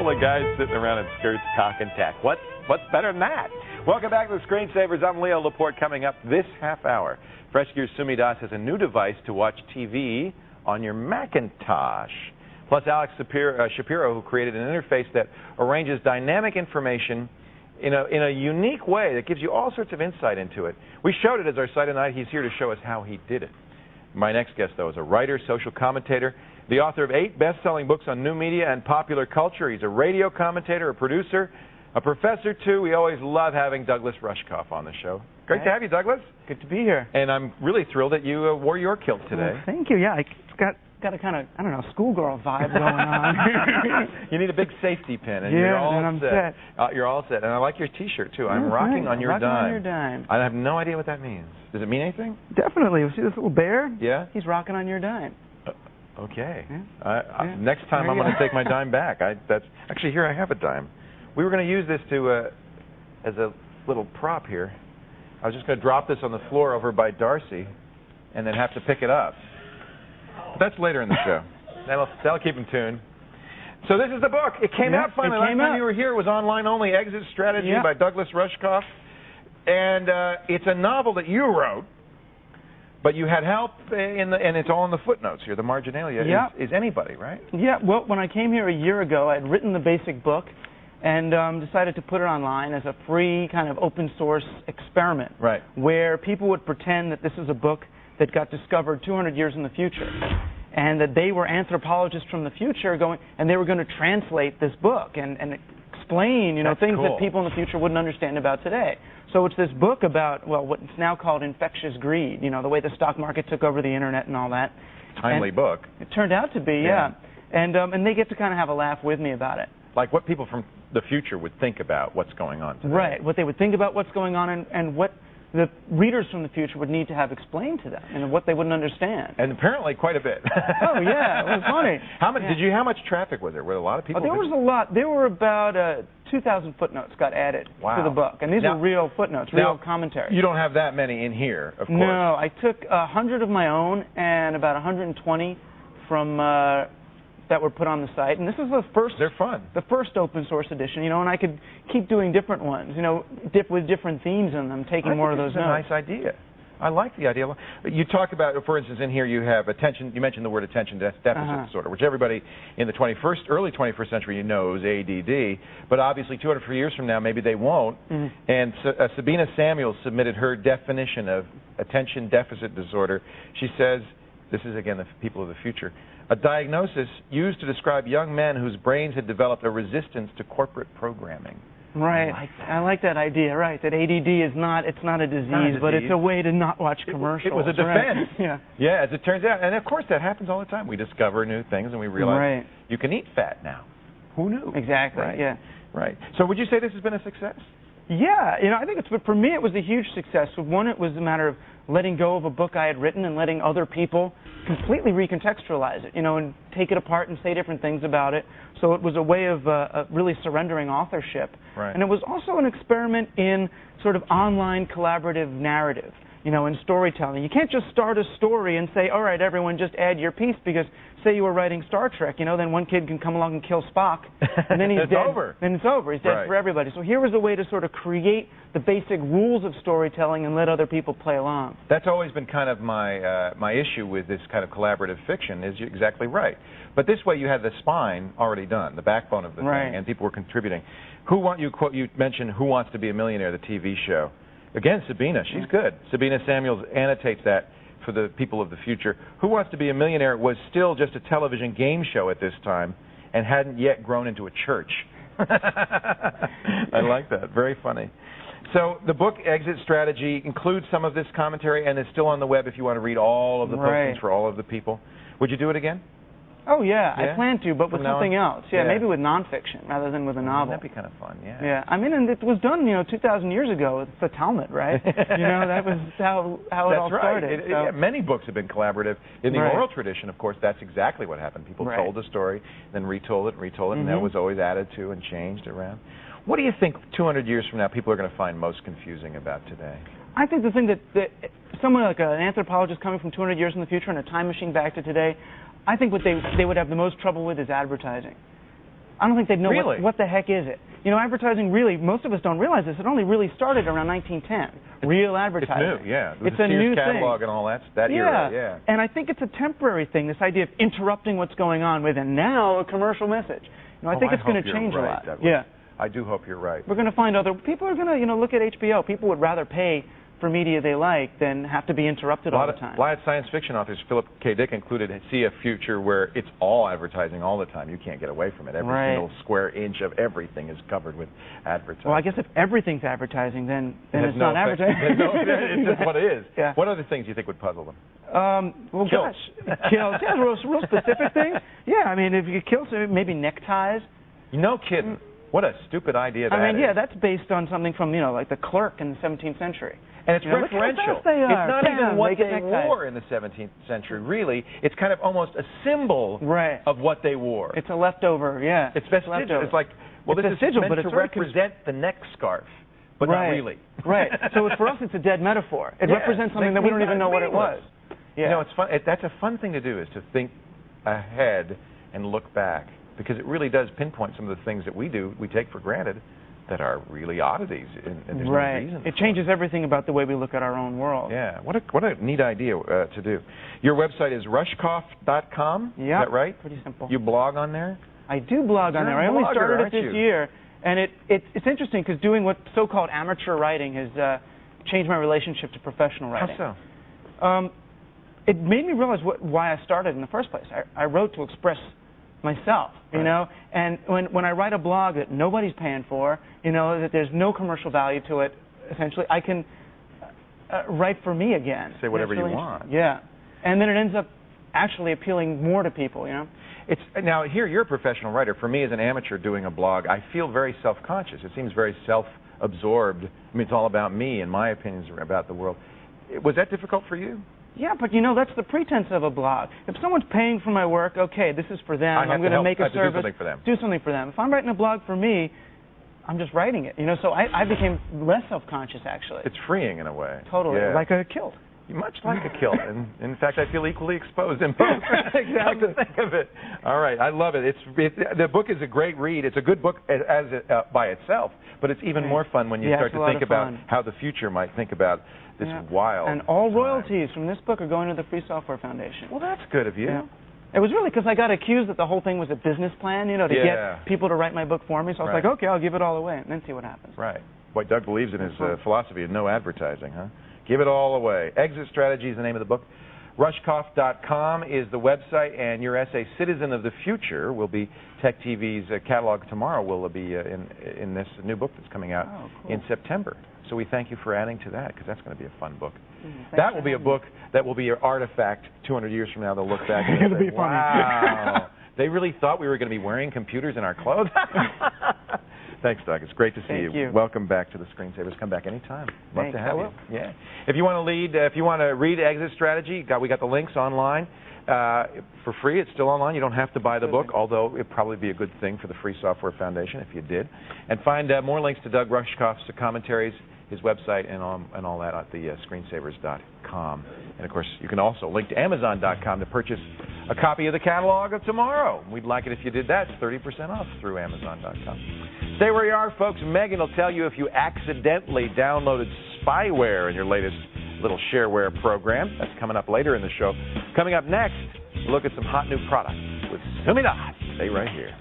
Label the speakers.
Speaker 1: couple of guys sitting around in skirts talking tech. What's better than that? Welcome back to the Screensavers. I'm Leo Laporte. Coming up this half hour, Fresh Gears Sumi Das has a new device to watch TV on your Macintosh. Plus, Alex Shapiro, who created an interface that arranges dynamic information in a unique way that gives you all sorts of insight into it. We showed it as our site tonight. He's here to show us how he did it. My next guest, though, is a writer, social commentator, the author of 8 best-selling books on new media and popular culture. He's a radio commentator, a producer, a professor, too. We always love having Douglas Rushkoff on the show. Great to have you, Douglas.
Speaker 2: Good to be here.
Speaker 1: And I'm really thrilled that you wore your kilt today.
Speaker 2: Well, thank you. Yeah, it's got a kind of, I don't know, schoolgirl vibe going on.
Speaker 1: You need a big safety pin, and
Speaker 2: yeah,
Speaker 1: you're all
Speaker 2: and I'm set.
Speaker 1: You're all set. And I like your T-shirt, too. I'm rocking on your dime.
Speaker 2: Rocking on your dime.
Speaker 1: I have no idea what that means. Does it mean anything?
Speaker 2: Definitely. You see this little bear?
Speaker 1: Yeah.
Speaker 2: He's rocking on your dime.
Speaker 1: Okay.
Speaker 2: Yeah.
Speaker 1: Next time I'm going to take my dime back. Actually, here I have a dime. We were going to use this as a little prop here. I was just going to drop this on the floor over by Darcy and then have to pick it up. But that's later in the show. That'll keep him tuned. So this is the book. It came out finally. Last time you were here, it was online only. Exit Strategy by Douglas Rushkoff. And it's a novel that you wrote, but you had help, and it's all in the footnotes here. The marginalia is anybody, right? Yeah. Well,
Speaker 2: when I came here a year ago, I had written the basic book and decided to put it online as a free kind of open source experiment,
Speaker 1: right,
Speaker 2: where people would pretend that this is a book that got discovered 200 years in the future, and that they were anthropologists from the future and they were going to translate this book and explain, things that people in the future wouldn't understand about today. So it's this book about, well, what's now called infectious greed, the way the stock market took over the internet and all that.
Speaker 1: Timely book.
Speaker 2: It turned out to be, yeah. And they get to kind of have a laugh with me about it.
Speaker 1: Like what people from the future would think about what's going on today.
Speaker 2: Right, what they would think about what's going on and what the readers from the future would need to have explained to them and what they wouldn't understand.
Speaker 1: And apparently quite a bit.
Speaker 2: Oh, yeah, it was funny.
Speaker 1: How much traffic was there? Were there a lot of people?
Speaker 2: There was a lot. There were about 2,000 footnotes got added to the book. And these are real footnotes, real commentary.
Speaker 1: You don't have that many in here, of course.
Speaker 2: No, I took 100 of my own and about 120 from that were put on the site, and this is the first. They're fun. The first open source edition, and I could keep doing different ones, with different themes in them, taking more of those notes.
Speaker 1: That's a nice idea. I like the idea. You talk about, for instance, in here you have attention. You mentioned the word attention deficit disorder, which everybody in the early 21st century knows ADD, but obviously 200 years from now maybe they won't. And Sabina Samuels submitted her definition of attention deficit disorder. She says, this is again the people of the future, a diagnosis used to describe young men whose brains had developed a resistance to corporate programming.
Speaker 2: Right. I like that idea, right, that ADD is not a disease, but it's a way to not watch commercials.
Speaker 1: It was a defense.
Speaker 2: Right.
Speaker 1: Yeah, as it turns out. And of course that happens all the time. We discover new things and we realize you can eat fat now. Who knew?
Speaker 2: Exactly,
Speaker 1: right. Right. So would you say this has been a success?
Speaker 2: Yeah, I think for me it was a huge success. One, it was a matter of letting go of a book I had written and letting other people completely recontextualize it, and take it apart and say different things about it. So it was a way of really surrendering authorship.
Speaker 1: Right.
Speaker 2: And it was also an experiment in sort of online collaborative narrative, in storytelling. You can't just start a story and say, all right, everyone, just add your piece, because say you were writing Star Trek, then one kid can come along and kill Spock, and then he's dead.
Speaker 1: Over.
Speaker 2: Then it's over. He's dead for everybody. So here was a way to sort of create the basic rules of storytelling and let other people play along.
Speaker 1: That's always been kind of my issue with this kind of collaborative fiction, is you're exactly right. But this way you had the spine already done, the backbone of the thing, and people were contributing. You mentioned Who Wants to Be a Millionaire, the TV show. Again, Sabina, she's good. Sabina Samuels annotates that for the people of the future. Who Wants to Be a Millionaire was still just a television game show at this time and hadn't yet grown into a church. I like that. Very funny. So the book, Exit Strategy, includes some of this commentary and is still on the web if you want to read all of the postings for all of the people. Would you do it again?
Speaker 2: Oh, yeah, I plan to, but with something else. Yeah, maybe with nonfiction rather than with a novel.
Speaker 1: That'd be kind of fun,
Speaker 2: Yeah, I mean, and it was done, 2,000 years ago with the Talmud, right? That was how it all started.
Speaker 1: That's right. Many books have been collaborative. In the oral tradition, of course, that's exactly what happened. People told a story, then retold it, and that was always added to and changed around. What do you think 200 years from now people are going to find most confusing about today?
Speaker 2: I think the thing that someone like an anthropologist coming from 200 years in the future in a time machine back to today, I think what they would have the most trouble with is advertising. I don't think they'd know
Speaker 1: Really?
Speaker 2: what the heck is it. You know, advertising really, most of us don't realize this, it only really started around 1910, real advertising.
Speaker 1: It's new, yeah.
Speaker 2: It's
Speaker 1: the
Speaker 2: a
Speaker 1: Sears
Speaker 2: new
Speaker 1: catalog
Speaker 2: thing.
Speaker 1: and all that era, yeah.
Speaker 2: And I think it's a temporary thing, this idea of interrupting what's going on with, and now a commercial message. You know, I think it's going to change a lot.
Speaker 1: Douglas.
Speaker 2: Yeah.
Speaker 1: I do hope you're right.
Speaker 2: We're going to find other, people are going to, you know, look at HBO. People would rather pay for media they like than have to be interrupted all the time.
Speaker 1: A lot of science fiction authors, Philip K. Dick included, see a future where it's all advertising all the time. You can't get away from it. Every single square inch of everything is covered with advertising.
Speaker 2: Well, I guess if everything's advertising, then it's not advertising.
Speaker 1: It's just what it is.
Speaker 2: Yeah.
Speaker 1: What other things do you think would puzzle them?
Speaker 2: Well,
Speaker 1: kilts.
Speaker 2: Kilts. Yeah, real specific things. Yeah, I mean, if you kilts, maybe neckties.
Speaker 1: No kidding. What a stupid idea that is.
Speaker 2: I mean, yeah, that's based on something from, you know, like the clerk in the 17th century.
Speaker 1: And it's referential.
Speaker 2: It's not
Speaker 1: even what they wore in the 17th century, really. It's kind of almost a symbol of what they wore.
Speaker 2: It's a leftover, yeah.
Speaker 1: It's vestigial. It's like, well,
Speaker 2: it's
Speaker 1: this is meant to represent the neck scarf, but not really.
Speaker 2: Right. So for us, it's a dead metaphor. It represents something that we don't even know what it was. Yeah.
Speaker 1: You know, it's fun. That's a fun thing to do, is to think ahead and look back, because it really does pinpoint some of the things that we do, we take for granted, that are really oddities, and there's no reason.
Speaker 2: It changes everything about the way we look at our own world.
Speaker 1: Yeah, what a neat idea to do. Your website is rushkoff.com, is that right?
Speaker 2: Pretty simple.
Speaker 1: You blog on there?
Speaker 2: I do blog on there. I only started it this year, and it's interesting because doing what so-called amateur writing has changed my relationship to professional writing.
Speaker 1: How so?
Speaker 2: It made me realize why I started in the first place. I wrote to express myself, you know, and when I write a blog that nobody's paying for, you know, that there's no commercial value to it, essentially, I can write for me again.
Speaker 1: Say whatever you want.
Speaker 2: Yeah, and then it ends up actually appealing more to people, you know.
Speaker 1: Now, here, you're a professional writer. For me, as an amateur doing a blog, I feel very self-conscious. It seems very self-absorbed. I mean, it's all about me and my opinions about the world. Was that difficult for you?
Speaker 2: Yeah, but you know, that's the pretense of a blog. If someone's paying for my work, okay, this is for them. I'm going to make a service.
Speaker 1: Do something for them.
Speaker 2: If I'm writing a blog for me, I'm just writing it. You know, so I became less self-conscious, actually.
Speaker 1: It's freeing in a way.
Speaker 2: Totally, like a kilt.
Speaker 1: Much like a kilt, and in fact, I feel equally exposed in both. Exactly. To think of it. All right, I love it. The book is a great read. It's a good book by itself, but it's even more fun when you start to think about how the future might think about this wild.
Speaker 2: And all royalties from this book are going to the Free Software Foundation.
Speaker 1: Well, that's good of you.
Speaker 2: Yeah. It was really because I got accused that the whole thing was a business plan, you know, to get people to write my book for me. So I was like, okay, I'll give it all away and then see what happens.
Speaker 1: Right. Boy, Doug believes in his philosophy of no advertising, huh? Give it all away. Exit Strategy is the name of the book. Rushkoff.com is the website, and your essay, Citizen of the Future, will be TechTV's catalog tomorrow. Will be in this new book that's coming out in September. So we thank you for adding to that, because that's going to be a fun book. That will be a book that will be your artifact 200 years from now. They'll look back and
Speaker 2: it'll be funny.
Speaker 1: Wow, they really thought we were going to be wearing computers in our clothes. Thanks, Doug. It's great to see you.
Speaker 2: Thank you.
Speaker 1: Welcome back to the Screensavers. Come back anytime. Love to have you.
Speaker 2: Yeah.
Speaker 1: If you want to read Exit Strategy, we got the links online for free. It's still online. You don't have to buy the book, although it'd probably be a good thing for the Free Software Foundation if you did. And find more links to Doug Rushkoff's commentaries, his website, and all that at the screensavers.com. And of course, you can also link to Amazon.com to purchase a copy of the catalog of tomorrow. We'd like it if you did that. It's 30% off through Amazon.com. Stay where you are, folks. Megan will tell you if you accidentally downloaded spyware in your latest little shareware program. That's coming up later in the show. Coming up next, look at some hot new products with Sumi Das. Stay right here.